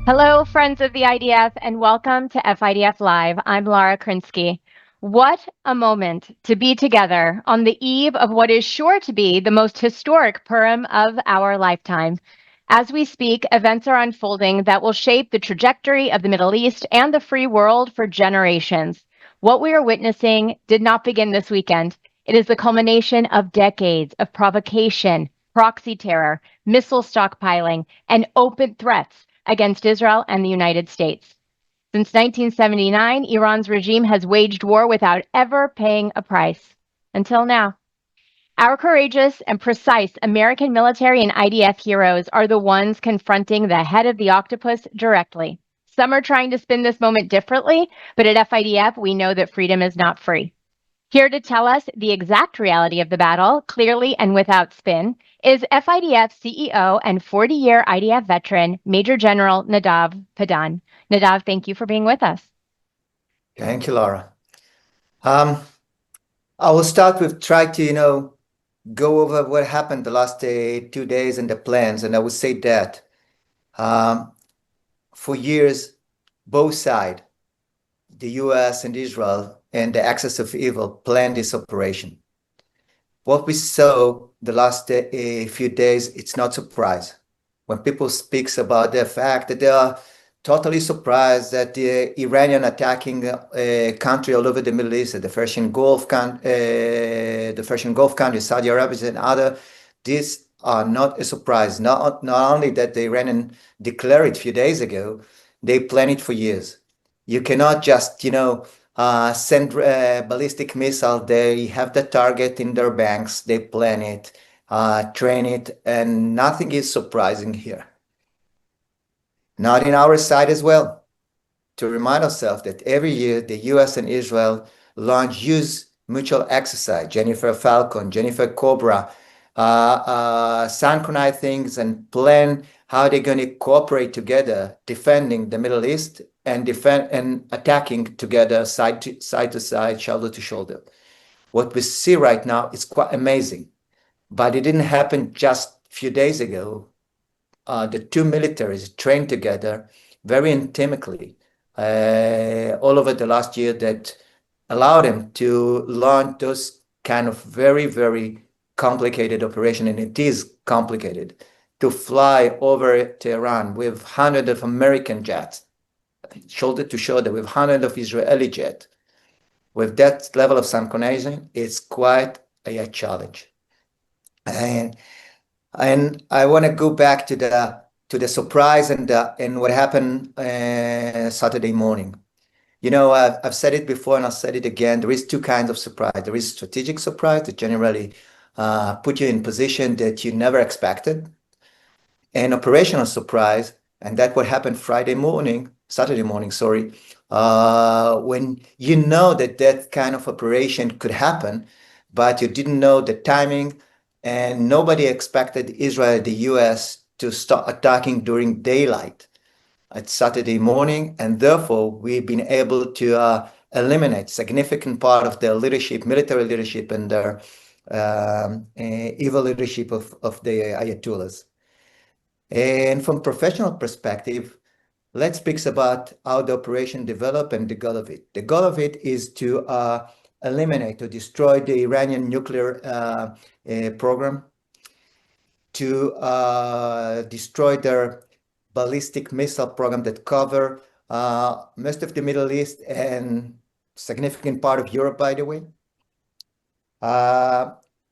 Hello, friends of the IDF, and welcome to FIDF Live. I'm Lara Krinsky. What a moment to be together on the eve of what is sure to be the most historic Purim of our lifetime. As we speak, events are unfolding that will shape the trajectory of the Middle East and the free world for generations. What we are witnessing did not begin this weekend. It is the culmination of decades of provocation, proxy terror, missile stockpiling, and open threats against Israel and the United States. Since 1979, Iran's regime has waged war without ever paying a price. Until now. Our courageous and precise American military and IDF heroes are the ones confronting the head of the octopus directly. Some are trying to spin this moment differently, but at FIDF, we know that freedom is not free. Here to tell us the exact reality of the battle, clearly and without spin, is FIDF CEO and 40-year IDF veteran, Major General Nadav Padan. Nadav, thank you for being with us. Thank you, Laura. I will start with try to, go over what happened the last 2 days and the plans. And I would say that for years, both sides, the U.S. and Israel and the axis of evil planned this operation. What we saw the last few days, it's not surprise. When people speak about the fact that they are totally surprised that the Iranian attacking a country all over the Middle East, the Persian Gulf countries, Saudi Arabia and other, these are not a surprise. Not only that the Iranian declared it a few days ago, they planned it for years. You cannot just, send ballistic missile. They have the target in their banks. They plan it, train it, and nothing is surprising here. Not in our side as well. To remind ourselves that every year the U.S. and Israel launch huge mutual exercise, Jennifer Falcon, Jennifer Cobra, synchronize things and plan how they're going to cooperate together, defending the Middle East and attacking together side to side, shoulder to shoulder. What we see right now is quite amazing, but it didn't happen just a few days ago. The two militaries trained together very intimately all over the last year that allowed them to launch those kind of very, very complicated operation, and it is complicated, to fly over Tehran with hundreds of American jets, shoulder to shoulder with hundreds of Israeli jets. With that level of synchronization, it's quite a challenge. And I want to go back to the surprise and what happened Saturday morning. I've said it before and I'll say it again. There is two kinds of surprise. There is strategic surprise that generally put you in position that you never expected, and operational surprise, and that what happened Saturday morning, when you know that kind of operation could happen, but you didn't know the timing, and nobody expected Israel, the U.S., to start attacking during daylight at Saturday morning, and therefore we've been able to eliminate significant part of their leadership, military leadership, and their evil leadership of the Ayatollahs. And from professional perspective, let's speak about how the operation developed and the goal of it. The goal of it is to eliminate or destroy the Iranian nuclear program, to destroy their ballistic missile program that cover most of the Middle East and significant part of Europe, by the way,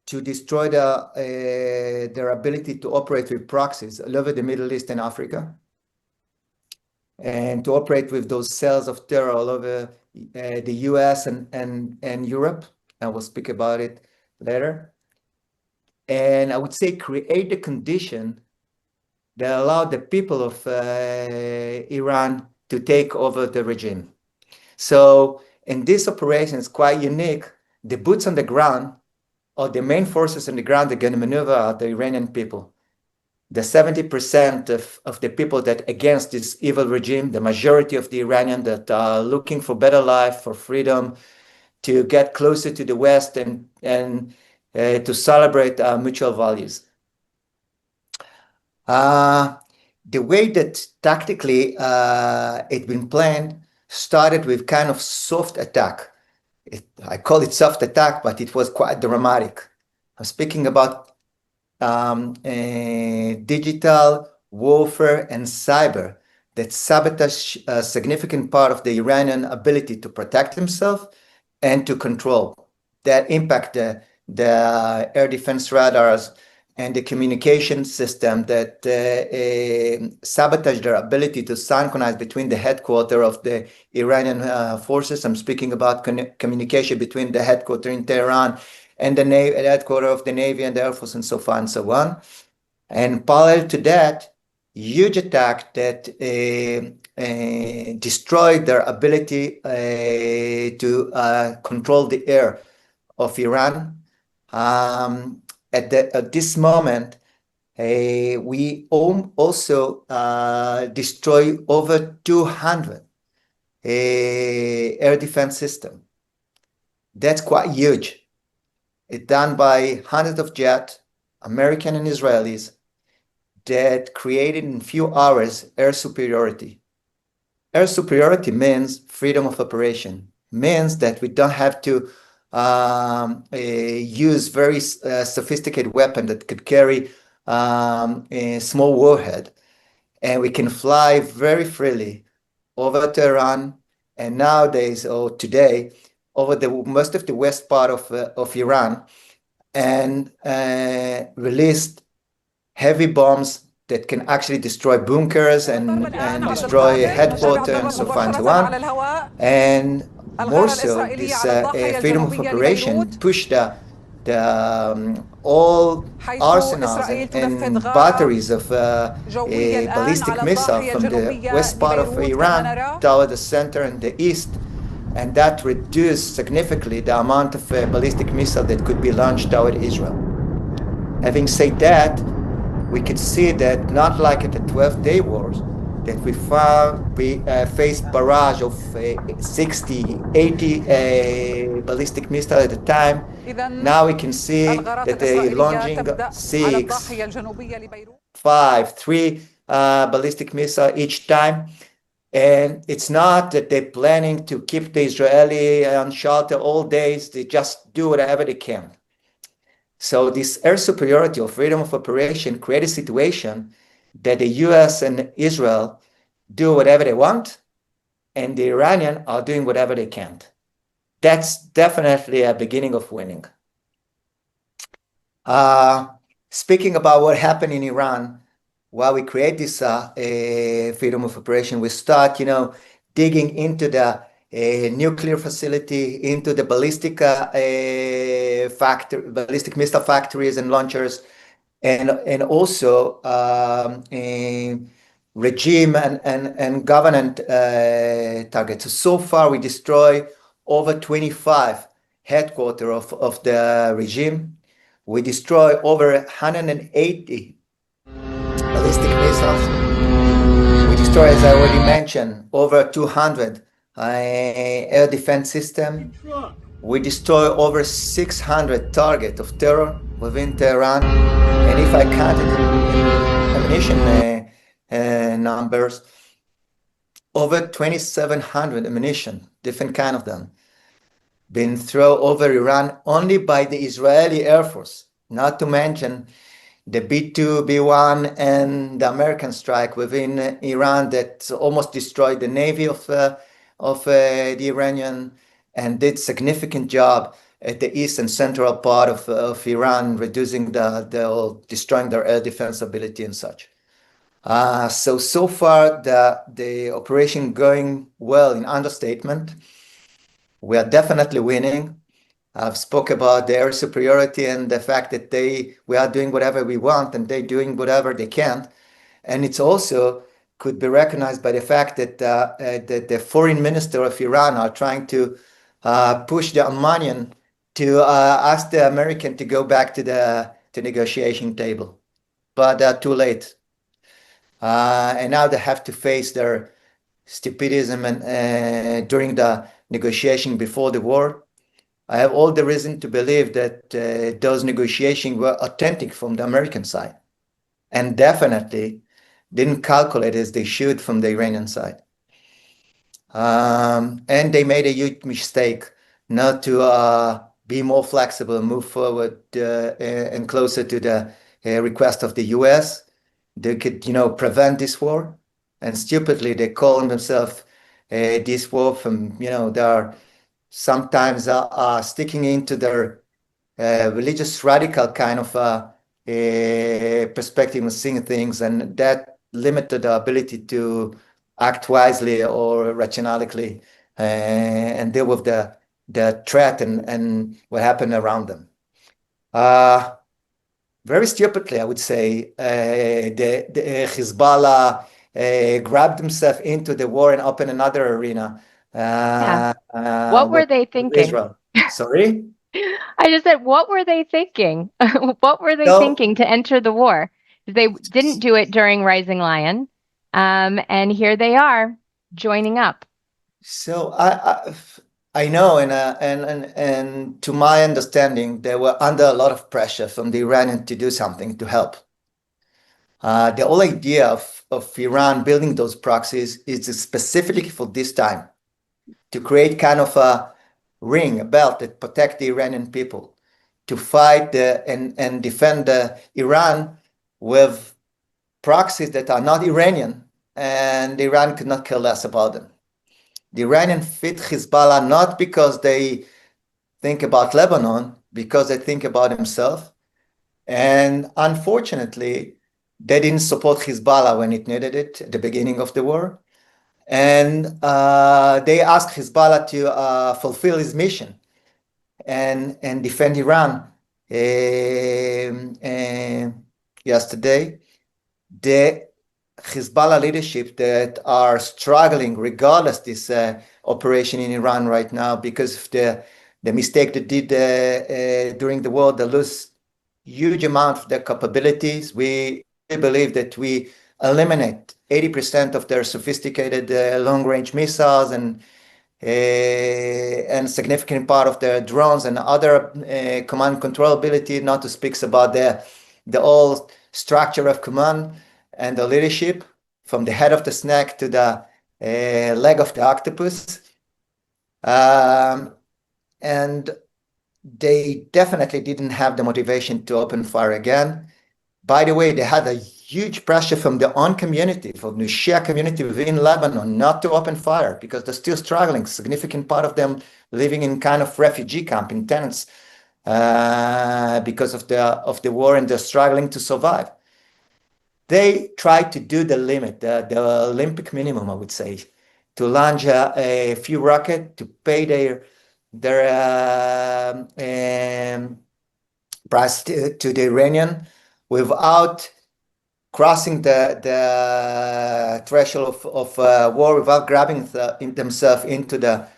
to destroy their ability to operate with proxies all over the Middle East and Africa, and to operate with those cells of terror all over the US and Europe. And we'll speak about it later. And I would say create the condition that allow the people of Iran to take over the regime. So in this operation, it's quite unique. The boots on the ground, or the main forces on the ground that are going to maneuver, are the Iranian people. The 70% of the people that against this evil regime, the majority of the Iranian that are looking for better life, for freedom, to get closer to the West and to celebrate mutual values. the way that tactically it's been planned started with kind of soft attack. I call it soft attack, but it was quite dramatic. I'm speaking about digital warfare and cyber that sabotage a significant part of the Iranian ability to protect himself and to control. That impact the air defense radars and the communication system that sabotage their ability to synchronize between the headquarters of the Iranian forces. I'm speaking about communication between the headquarters in Tehran and the headquarters of the Navy and the Air Force and so far and so on. And parallel to that, huge attack that destroyed their ability to control the air of Iran. At this moment, we also destroy over 200 air defense systems. That's quite huge. It's done by hundreds of jets, American and Israelis, that created in few hours air superiority. Air superiority means freedom of operation, means that we don't have to use very sophisticated weapon that could carry a small warhead, and we can fly very freely over Tehran, and nowadays or today over the most of the west part of Iran, and released heavy bombs that can actually destroy bunkers and destroy headquarters and so on and so on. And more so, this freedom of operation pushed the all arsenals and batteries of ballistic missiles from the west part of Iran toward the center and the east, and that reduced significantly the amount of ballistic missiles that could be launched toward Israel. Having said that, we could see that not like at the 12-day wars, that we faced barrage of 60, 80 ballistic missiles at a time. Now we can see that they're launching 6, 5, 3 ballistic missiles each time. And it's not that they're planning to keep the Israeli on shelter all days. They just do whatever they can. So this air superiority or freedom of operation create a situation that the U.S. and Israel do whatever they want, and the Iranians are doing whatever they can. That's definitely a beginning of winning. Speaking about what happened in Iran, while we create this freedom of operation, we start, digging into the nuclear facility, into the ballistic missile factories and launchers, and also regime and government targets. So far, we destroy over 25 headquarters of the regime. We destroy over 180 ballistic missiles. We destroy, as I already mentioned, over 200 air defense system. We destroy over 600 targets of terror within Tehran. And if I counted ammunition numbers, over 2,700 ammunition, different kind of them, been thrown over Iran only by the Israeli Air Force, not to mention the B-2, B-1, and the American strike within Iran that almost destroyed the navy of the Iranian, and did significant job at the east and central part of Iran, reducing destroying their air defense ability and such. So far, the operation going well in understatement. We are definitely winning. I've spoke about the air superiority and the fact that we are doing whatever we want and they're doing whatever they can. And it's also could be recognized by the fact that the foreign minister of Iran are trying to push the Iranian to ask the American to go back to the negotiation table. But too late. And now they have to face their stupidism and during the negotiation before the war. I have all the reason to believe that those negotiations were authentic from the American side. And definitely didn't calculate as they should from the Iranian side. And they made a huge mistake not to be more flexible, move forward and closer to the request of the U.S. They could, prevent this war. And stupidly, they call themselves this war from, they are sometimes sticking into their religious radical kind of perspective of seeing things, and that limited the ability to act wisely or rationally and deal with the threat and what happened around them. Very stupidly, I would say, the Hezbollah grabbed himself into the war and opened another arena. What were they thinking? Israel. Sorry? I just said, what were they thinking? What were they thinking to enter the war? They didn't do it during Rising Lion. And here they are joining up. So I know, and to my understanding, they were under a lot of pressure from the Iranians to do something to help. The whole idea of Iran building those proxies is specifically for this time, to create kind of a ring, a belt that protect the Iranian people, to fight and defend Iran with proxies that are not Iranian, and Iran could not care less about them. The Iranian fit Hezbollah not because they think about Lebanon, because they think about themselves. And unfortunately, they didn't support Hezbollah when it needed it at the beginning of the war. And they asked Hezbollah to fulfill his mission and defend Iran. Yesterday, the Hezbollah leadership that are struggling regardless this operation in Iran right now because of the mistake they did during the war. They lose huge amount of their capabilities. We believe that we eliminate 80% of their sophisticated long-range missiles and significant part of their drones and other command control ability, not to speak about the whole structure of command and the leadership, from the head of the snake to the leg of the octopus. And they definitely didn't have the motivation to open fire again. By the way, they had a huge pressure from their own community, from the Shia community within Lebanon, not to open fire because they're still struggling. Significant part of them living in kind of refugee camp in tents because of the war, and they're struggling to survive. They tried to do the limit, the Olympic minimum, I would say, to launch a few rockets to pay their price to the Iranian without crossing the threshold of war, without grabbing themselves into the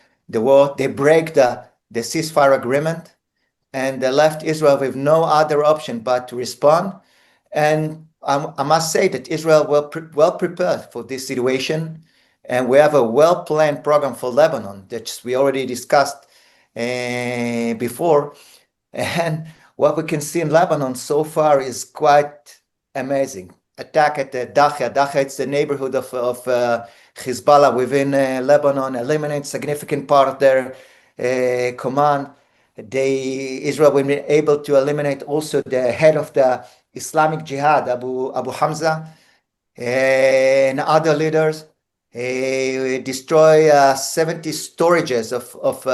war. They break the ceasefire agreement, and they left Israel with no other option but to respond. And I must say that Israel well prepared for this situation, and we have a well-planned program for Lebanon that we already discussed before. And what we can see in Lebanon so far is quite amazing. Attack at the Dakhia. Dakhia, it's the neighborhood of Hezbollah within Lebanon, eliminate significant part of their command. Israel will be able to eliminate also the head of the Islamic Jihad, Abu Hamza, and other leaders. Destroy 70 storages of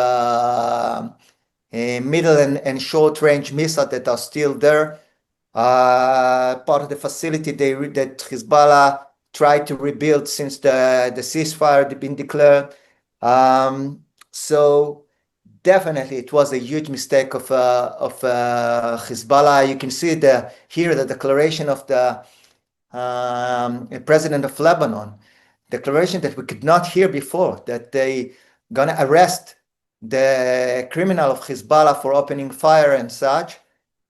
middle and short range missiles that are still there. Part of the facility that Hezbollah tried to rebuild since the ceasefire had been declared. So definitely it was a huge mistake of Hezbollah. You can see here the declaration of the president of Lebanon, declaration that we could not hear before, that they gonna arrest the criminal of Hezbollah for opening fire and such.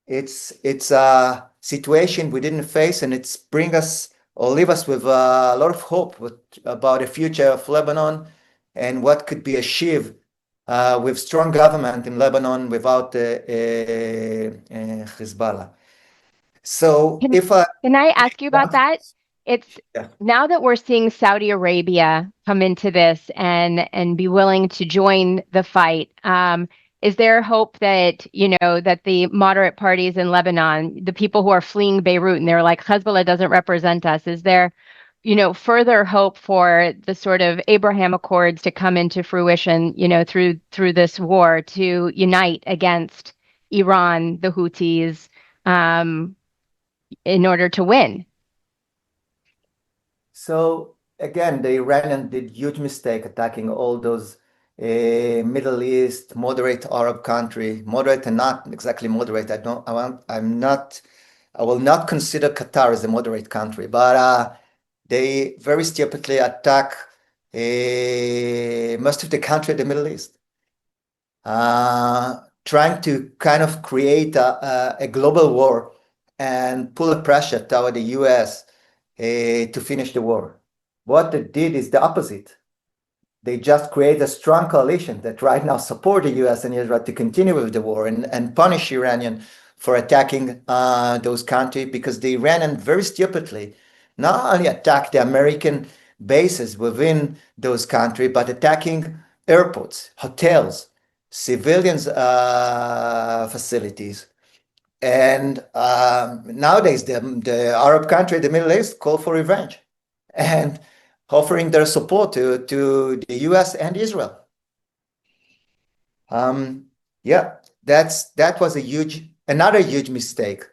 It's a situation we didn't face, and it's bring us or leave us with a lot of hope about the future of Lebanon and what could be achieved with strong government in Lebanon without Hezbollah. So Can I ask you about that? Yeah. Now that we're seeing Saudi Arabia come into this and be willing to join the fight, is there hope that, that the moderate parties in Lebanon, the people who are fleeing Beirut, and they're like, Hezbollah doesn't represent us, is there, further hope for the sort of Abraham Accords to come into fruition, through this war to unite against Iran, the Houthis, in order to win? So again, the Iranian did huge mistake attacking all those Middle East, moderate Arab country, moderate and not exactly moderate. I will not consider Qatar as a moderate country, but they very stupidly attack most of the country in the Middle East, trying to kind of create a global war and pull a pressure toward the U.S. To finish the war. What they did is the opposite. They just create a strong coalition that right now support the U.S. and Israel to continue with the war and punish Iranian for attacking those countries, because the Iranian very stupidly not only attacked the American bases within those countries, but attacking airports, hotels, civilians facilities. And nowadays, the Arab country, the Middle East, call for revenge and offering their support to the U.S. and Israel. Yeah, that was another huge mistake.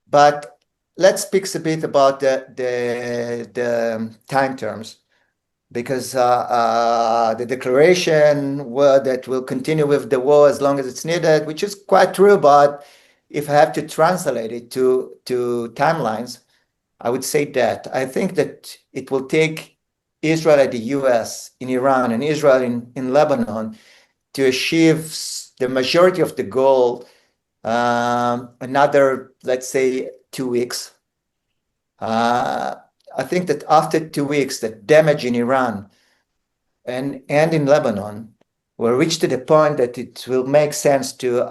But let's speak a bit about the time terms, because the declaration that will continue with the war as long as it's needed, which is quite true, but if I have to translate it to timelines, I would say that I think that it will take Israel and the US in Iran and Israel in Lebanon to achieve the majority of the goal another, let's say, 2 weeks. I think that after 2 weeks, the damage in Iran and in Lebanon will reach to the point that it will make sense to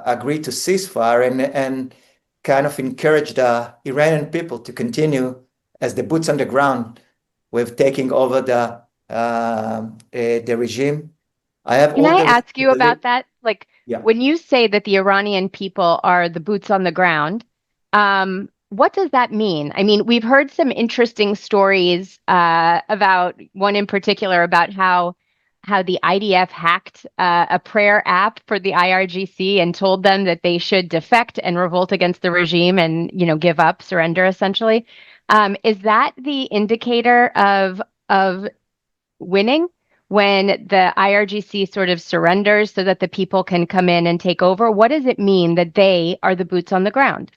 agree to ceasefire and kind of encourage the Iranian people to continue as the boots on the ground with taking over the regime. I have Can all I the reason ask to you believe. about that? Like, Yeah. when you say that the Iranian people are the boots on the ground, what does that mean? I mean, we've heard some interesting stories about one in particular about how the IDF hacked a prayer app for the IRGC and told them that they should defect and revolt against the regime and, give up, surrender, essentially. Is that the indicator of winning, when the IRGC sort of surrenders so that the people can come in and take over? What does it mean that they are the boots on the ground?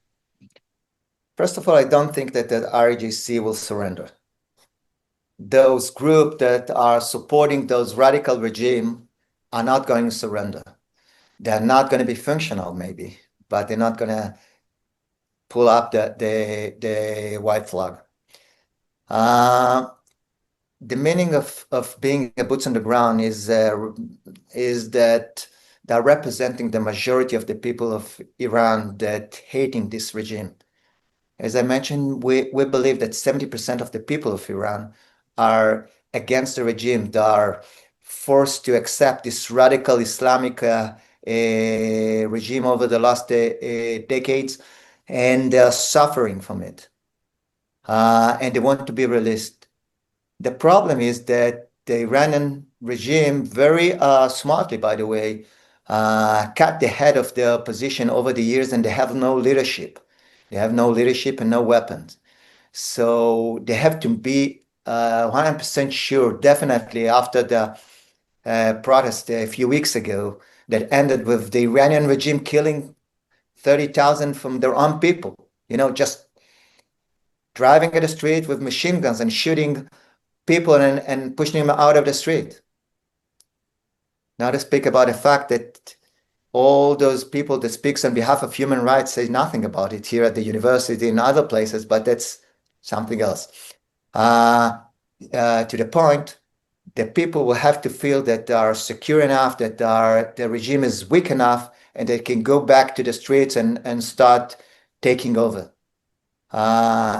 First of all, I don't think that the RGC will surrender. Those groups that are supporting those radical regime are not going to surrender. They're not going to be functional, maybe, but they're not going to pull up the white flag. The meaning of being a boots on the ground is that they're representing the majority of the people of Iran that hating this regime. As I mentioned, we believe that 70% of the people of Iran are against the regime. They are forced to accept this radical Islamic regime over the last decades, and they're suffering from it. And they want to be released. The problem is that the Iranian regime, very smartly, by the way, cut the head of the opposition over the years, and they have no leadership. They have no leadership and no weapons. So they have to be 100% sure, definitely after the protest a few weeks ago that ended with the Iranian regime killing 30,000 from their own people, just driving at the street with machine guns and shooting people and pushing them out of the street. Now to speak about the fact that all those people that speaks on behalf of human rights say nothing about it here at the university and other places, but that's something else. To the point, the people will have to feel that they are secure enough, that the regime is weak enough, and they can go back to the streets and start taking over.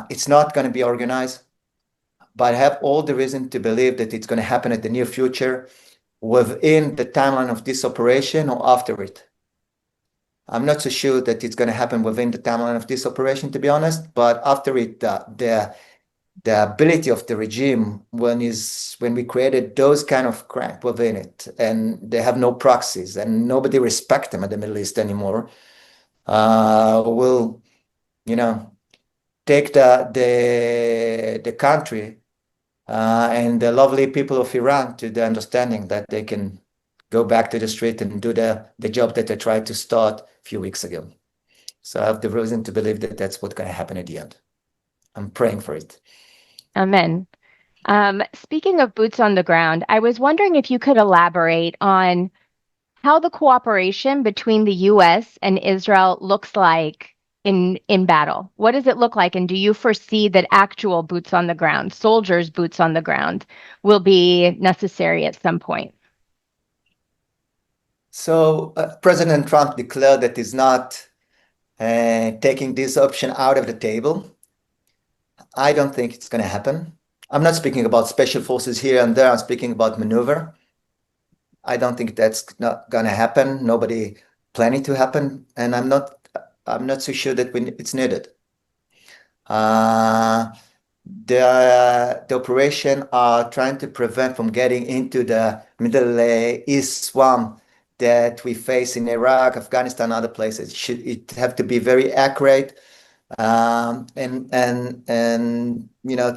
It's not going to be organized, but I have all the reason to believe that it's going to happen in the near future within the timeline of this operation or after it. I'm not so sure that it's going to happen within the timeline of this operation, to be honest, but after it, the ability of the regime when we created those kind of crap within it, and they have no proxies and nobody respect them in the Middle East anymore, will, take the country and the lovely people of Iran to the understanding that they can go back to the street and do the job that they tried to start a few weeks ago. So I have the reason to believe that that's what's going to happen at the end. I'm praying for it. Amen. Speaking of boots on the ground, I was wondering if you could elaborate on how the cooperation between the U.S. and Israel looks like in battle. What does it look like? And do you foresee that actual boots on the ground, soldiers' boots on the ground, will be necessary at some point? So President Trump declared that he's not taking this option out of the table. I don't think it's going to happen. I'm not speaking about special forces here and there. I'm speaking about maneuver. I don't think that's not going to happen. Nobody planning to happen, and I'm not so sure that it's needed. The operation are trying to prevent from getting into the Middle East swamp that we face in Iraq, Afghanistan, other places. It have to be very accurate, and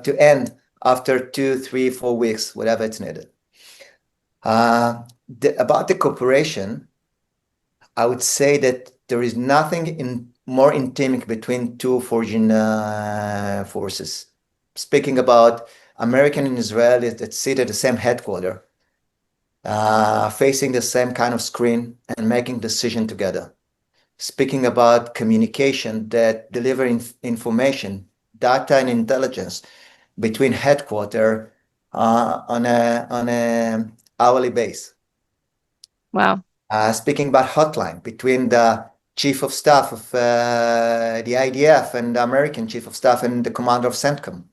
to end after 2, 3, 4 weeks, whatever it's needed. About the cooperation, I would say that there is nothing more intimate between two foreign forces. Speaking about American and Israeli that sit at the same headquarters, facing the same kind of screen and making decision together. Speaking about communication that deliver information, data and intelligence between headquarters on a hourly base. Wow. Speaking about hotline between the chief of staff of the IDF and the American chief of staff and the commander of CENTCOM.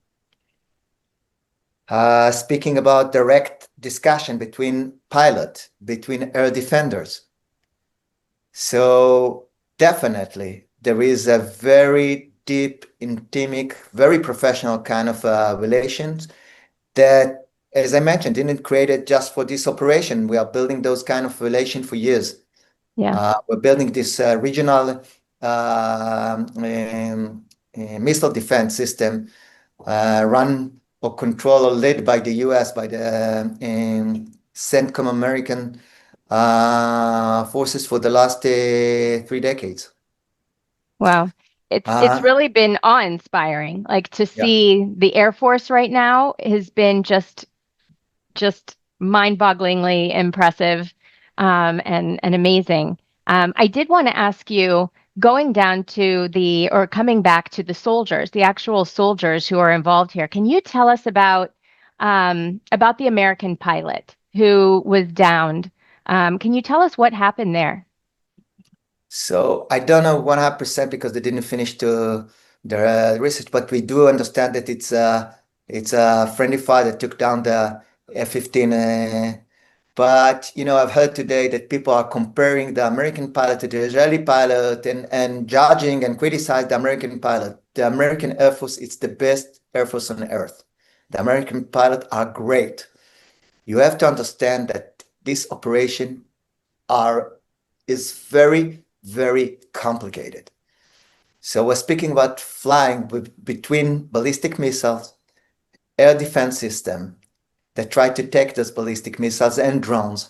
Speaking about direct discussion between pilot, between air defenders. So definitely there is a very deep, intimate, very professional kind of relations that, as I mentioned, didn't create it just for this operation. We are building those kind of relations for years. Yeah. We're building this regional missile defense system run or controlled or led by the U.S., by the CENTCOM American forces for the last 3 decades. Wow. It's really been awe-inspiring. Like to see the Air Force right now has been just mind-bogglingly impressive and amazing. I did want to ask you, going down to coming back to the soldiers, the actual soldiers who are involved here, can you tell us about the American pilot who was downed? Can you tell us what happened there? So I don't know 100% because they didn't finish the research, but we do understand that it's a friendly fire that took down the F-15. But I've heard today that people are comparing the American pilot to the Israeli pilot and judging and criticize the American pilot. The American Air Force, it's the best Air Force on earth. The American pilots are great. You have to understand that this operation is very, very complicated. So we're speaking about flying between ballistic missiles, air defense system that try to take those ballistic missiles and drones.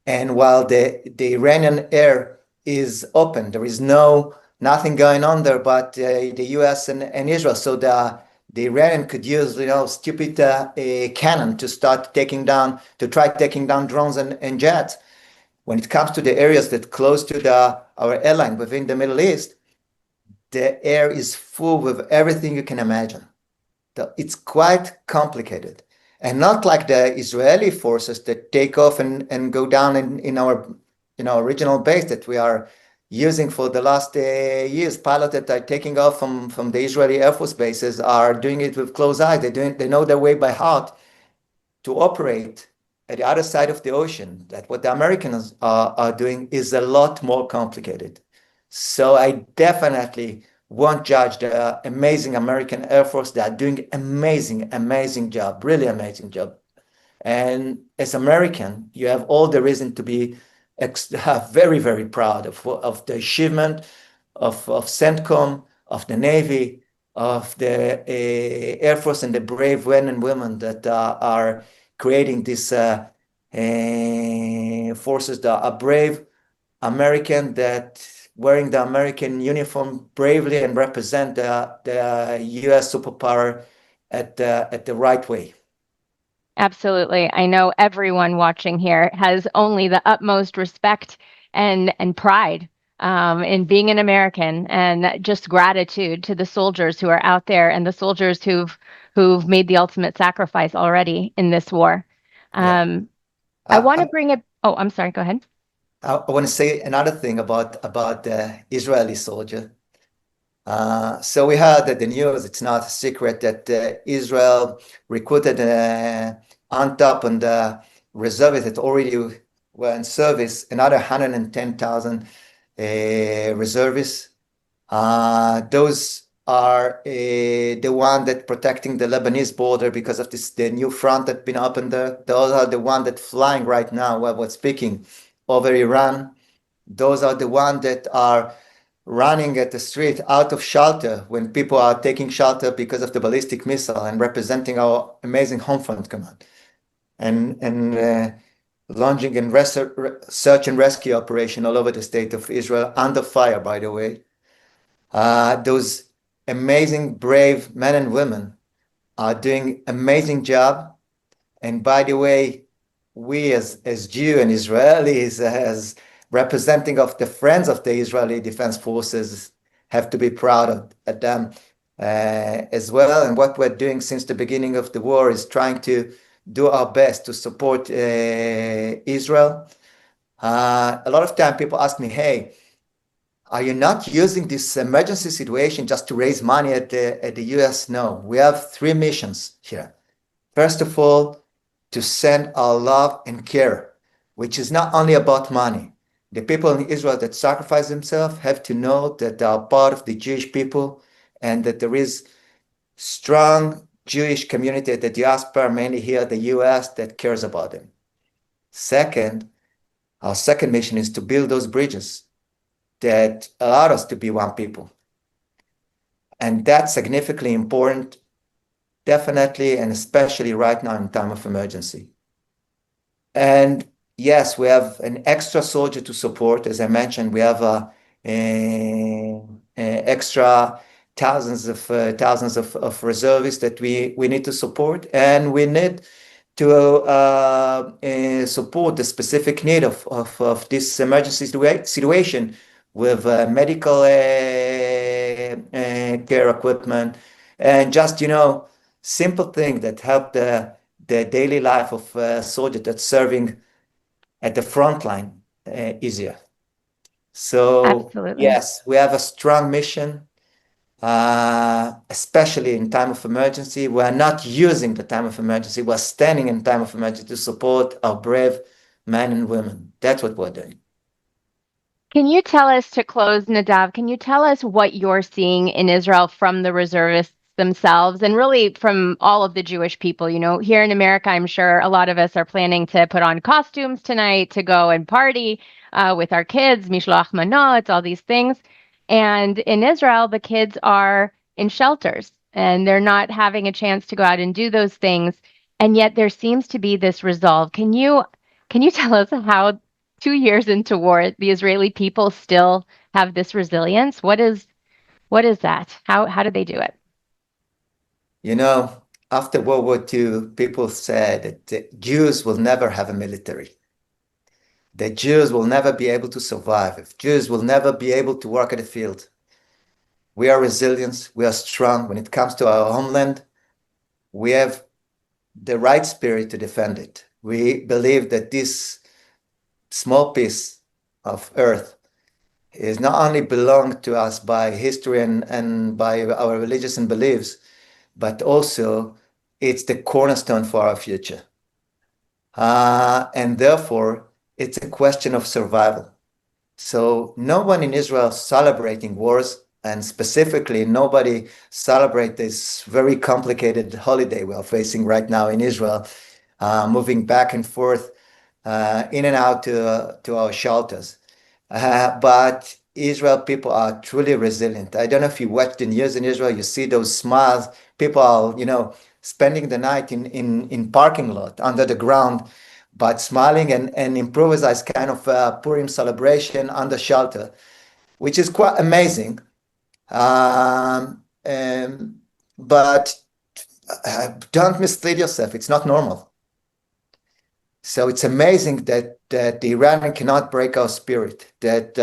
And while the Iranian air is open, there is nothing going on there but the US and Israel. So the Iranian could use stupid cannon to try taking down drones and jets. When it comes to the areas that close to our airline within the Middle East, the air is full with everything you can imagine. It's quite complicated. And not like the Israeli forces that take off and go down in our original base that we are using for the last years. Pilots that are taking off from the Israeli Air Force bases are doing it with closed eyes. They know their way by heart to operate at the other side of the ocean. That what the Americans are doing is a lot more complicated. So I definitely won't judge the amazing American Air Force. They are doing amazing job, really amazing job. And as American, you have all the reason to be very proud of the achievement of CENTCOM, of the Navy, of the Air Force, and the brave men and women that are creating these forces that are brave American, that wearing the American uniform bravely and represent the U.S. superpower at the right way. Absolutely. I know everyone watching here has only the utmost respect and pride in being an American, and just gratitude to the soldiers who are out there and the soldiers who've made the ultimate sacrifice already in this war. Yeah. I want to bring it. Oh, I'm sorry. Go ahead. I want to say another thing about the Israeli soldier. So we heard that the news, it's not a secret that Israel recruited on top and the reservists that already were in service, another 110,000 reservists. Those are the one that protecting the Lebanese border because of the new front that's been opened there. Those are the one that flying right now while we're speaking over Iran. Those are the one that are running at the street out of shelter when people are taking shelter because of the ballistic missile and representing our amazing home front command and launching and search and rescue operation all over the state of Israel under fire, by the way. Those amazing, brave men and women are doing amazing job. And by the way, we as Jew and Israelis, as representing of the friends of the Israeli Defense Forces, have to be proud of them as well. And what we're doing since the beginning of the war is trying to do our best to support Israel. A lot of time people ask me, hey, are you not using this emergency situation just to raise money at the US? No, we have three missions here. First of all, to send our love and care, which is not only about money. The people in Israel that sacrifice themselves have to know that they are part of the Jewish people and that there is strong Jewish community at the diaspora, mainly here in the US, that cares about them. Second, our second mission is to build those bridges that allow us to be one people. And that's significantly important, definitely, and especially right now in time of emergency. And yes, we have an extra soldier to support. As I mentioned, we have extra thousands of reservists that we need to support, and we need to support the specific need of this emergency situation with medical care equipment and just simple things that help the daily life of a soldier that's serving at the front line easier. So Absolutely. yes, we have a strong mission, especially in time of emergency. We're not using the time of emergency. We're standing in time of emergency to support our brave men and women. That's what we're doing. Can you tell us, to close, Nadav, can you tell us what you're seeing in Israel from the reservists themselves and really from all of the Jewish people? You know, here in America, I'm sure a lot of us are planning to put on costumes tonight to go and party with our kids, mishloach manot, all these things. And in Israel, the kids are in shelters and they're not having a chance to go out and do those things. And yet there seems to be this resolve. Can you tell us how 2 years into war, the Israeli people still have this resilience? What is that? How did they do it? You know, after World War II, people said that the Jews will never have a military. The Jews will never be able to survive. If Jews will never be able to work at the field. We are resilient. We are strong. When it comes to our homeland, we have the right spirit to defend it. We believe that this small piece of earth is not only belong to us by history and by our religious and beliefs, but also it's the cornerstone for our future. And therefore, it's a question of survival. So no one in Israel celebrating wars, and specifically nobody celebrate this very complicated holiday we are facing right now in Israel, moving back and forth in and out to our shelters. But Israel people are truly resilient. I don't know if you watch the news in Israel, you see those smiles. People are, spending the night in parking lot under the ground, but smiling and improvise kind of Purim celebration under shelter, which is quite amazing. But don't mislead yourself. It's not normal. So it's amazing that the Iranian cannot break our spirit, that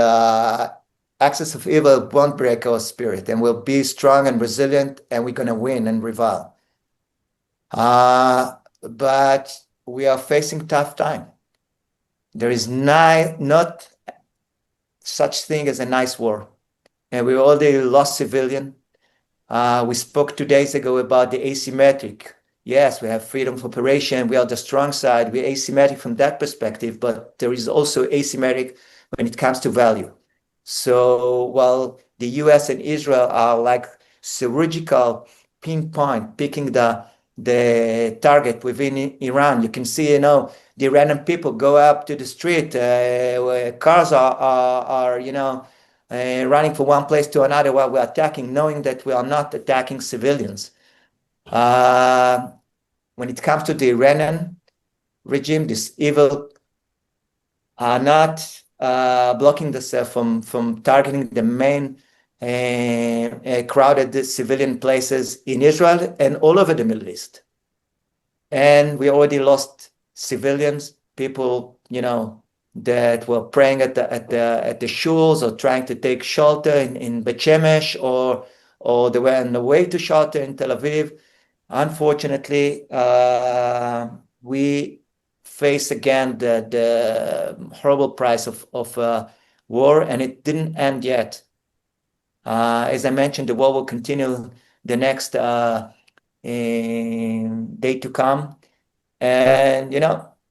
axis of evil won't break our spirit, and we'll be strong and resilient, and we're going to win and prevail. But we are facing tough time. There is not such thing as a nice war, and we already lost civilian. We spoke 2 days ago about the asymmetric. Yes, we have freedom of operation. We are the strong side. We're asymmetric from that perspective, but there is also asymmetric when it comes to value. So while the U.S. and Israel are like surgical pinpoint, picking the target within Iran, you can see, the Iranian people go up to the street, where cars are running from one place to another while we're attacking, knowing that we are not attacking civilians. When it comes to the Iranian regime, this evil are not blocking themselves from targeting the main crowded civilian places in Israel and all over the Middle East. And we already lost civilians, people, that were praying at the shuls or trying to take shelter in Bet Shemesh, or they were on the way to shelter in Tel Aviv. Unfortunately, we face again the horrible price of war, and it didn't end yet. As I mentioned, the war will continue the next day to come. And,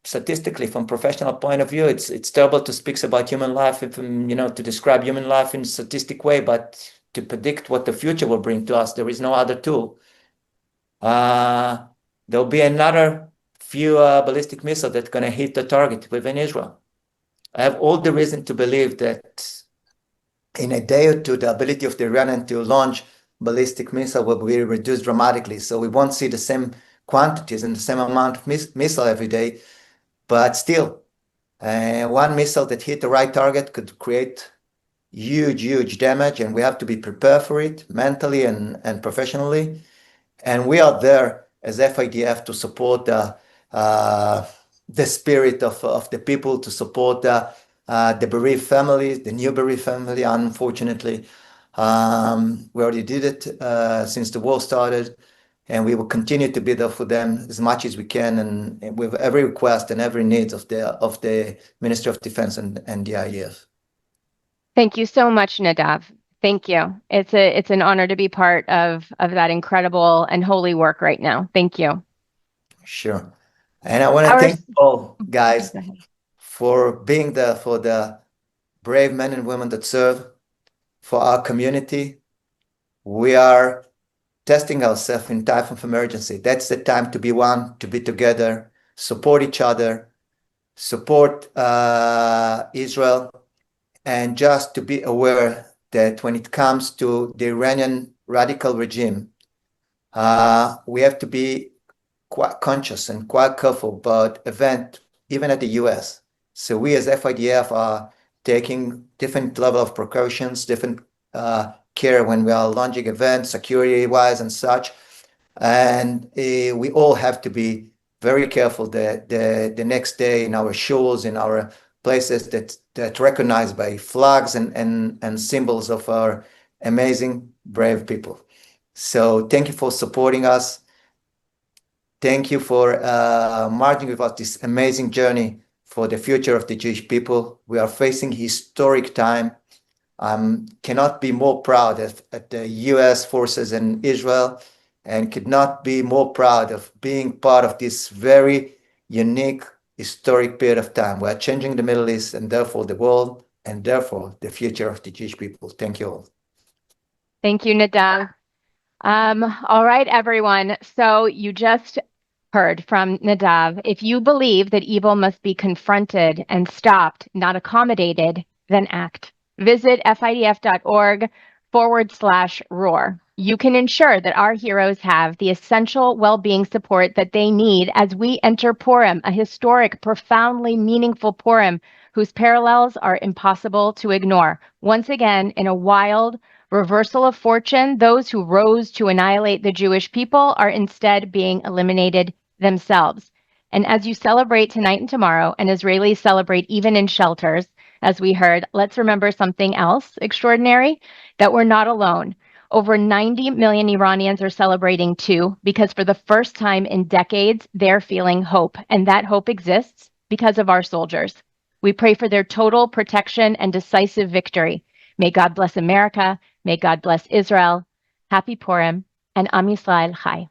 statistically, from professional point of view, it's terrible to speak about human life, to describe human life in a statistic way, but to predict what the future will bring to us, there is no other tool. There'll be another few ballistic missiles that's going to hit the target within Israel. I have all the reason to believe that in a day or two, the ability of the Iranian to launch ballistic missile will be reduced dramatically. So we won't see the same quantities and the same amount of missile every day. But still, one missile that hit the right target could create huge damage, and we have to be prepared for it mentally and professionally. And we are there as FIDF to support the spirit of the people, to support the bereaved families, the new bereaved family, unfortunately. We already did it since the war started, and we will continue to be there for them as much as we can, and with every request and every need of the Ministry of Defense and the IDF. Thank you so much, Nadav. Thank you. It's an honor to be part of that incredible and holy work right now. Thank you. Sure. And I want to thank all guys for being there for the brave men and women that serve for our community. We are testing ourselves in time of emergency. That's the time to be one, to be together, support each other, support Israel, and just to be aware that when it comes to the Iranian radical regime, we have to be quite conscious and quite careful about event, even at the U.S. So we as FIDF are taking different level of precautions, different care when we are launching events, security-wise and such. And we all have to be very careful the next day in our shows, in our places that recognized by flags and symbols of our amazing, brave people. So thank you for supporting us. Thank you for marching with us this amazing journey for the future of the Jewish people. We are facing historic time. Cannot be more proud at the U.S. forces in Israel, and could not be more proud of being part of this very unique historic period of time. We are changing the Middle East and therefore the world and therefore the future of the Jewish people. Thank you all. Thank you, Nadav. All right, everyone. So you just heard from Nadav. If you believe that evil must be confronted and stopped, not accommodated, then act. Visit FIDF.org/roar. You can ensure that our heroes have the essential well-being support that they need as we enter Purim, a historic, profoundly meaningful Purim whose parallels are impossible to ignore. Once again, in a wild reversal of fortune, those who rose to annihilate the Jewish people are instead being eliminated themselves. And as you celebrate tonight and tomorrow, and Israelis celebrate even in shelters, as we heard, let's remember something else extraordinary, that we're not alone. Over 90 million Iranians are celebrating too, because for the first time in decades, they're feeling hope. And that hope exists because of our soldiers. We pray for their total protection and decisive victory. May God bless America. May God bless Israel. Happy Purim, and Am Yisrael Chai.